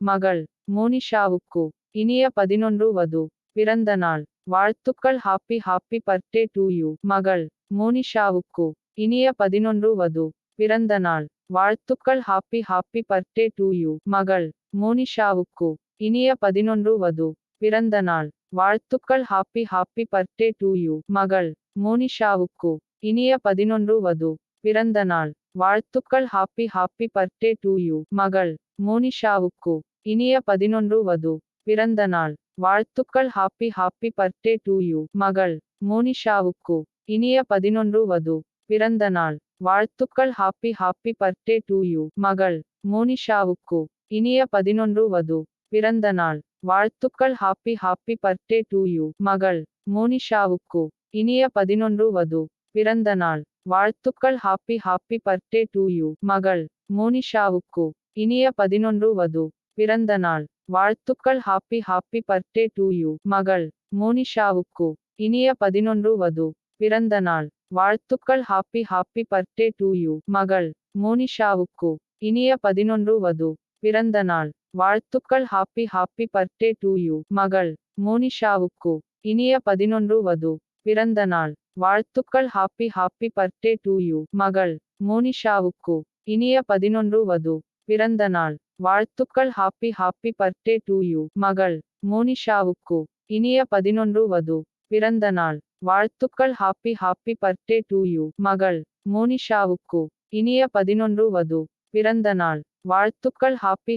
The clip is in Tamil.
மகள் மோனிஷாவுக்கு இனிய 11 வது பிறந்த நாள் வாழ்த்துக்கள். Happy happy birthday to you. மகள் மோனிஷாவுக்கு இனிய 11 வது பிறந்த நாள் வாழ்த்துக்கள். Happy happy birthday to you. மகள் மோனிஷாவுக்கு இனிய 11 வது பிறந்த நாள் வாழ்த்துக்கள். Happy happy birthday to you. மகள் மோனிஷாவுக்கு இனிய 11 வது பிறந்த நாள் வாழ்த்துக்கள். Happy happy birthday to you. மகள் மோனிஷாவுக்கு இனிய 11 வது பிறந்த நாள் வாழ்த்துக்கள். Happy happy birthday to you. மகள் மோனிஷாவுக்கு இனிய 11 வது பிறந்த நாள் வாழ்த்துக்கள். Happy happy birthday to you. மகள் மோனிஷாவுக்கு இனிய 11 வது பிறந்த நாள் வாழ்த்துக்கள். Happy happy birthday to you. மகள் மோனிஷாவுக்கு இனிய 11 வது பிறந்த நாள் வாழ்த்துக்கள். Happy happy birthday to you. மகள் மோனிஷாவுக்கு இனிய 11 வது பிறந்த நாள் வாழ்த்துக்கள். Happy happy birthday to you. மகள் மோனிஷாவுக்கு இனிய 11 வது பிறந்த நாள் வாழ்த்துக்கள். Happy happy birthday to you. மகள் மோனிஷாவுக்கு இனிய 11 வது பிறந்த நாள் வாழ்த்துக்கள். Happy happy birthday to you. மகள் மோனிஷாவுக்கு இனிய 11 வது பிறந்த நாள் வாழ்த்துக்கள். Happy happy birthday to you. மகள் மோனிஷாவுக்கு இனிய 11 வது பிறந்த நாள் வாழ்த்துக்கள். Happy happy birthday to you. மகள் மோனிஷாவுக்கு இனிய 11 வது பிறந்த நாள் வாழ்த்துக்கள். Happy happy birthday to you. மகள் மோனிஷாவுக்கு இனிய 11 வது பிறந்த நாள் வாழ்த்துக்கள். ஹாப்பி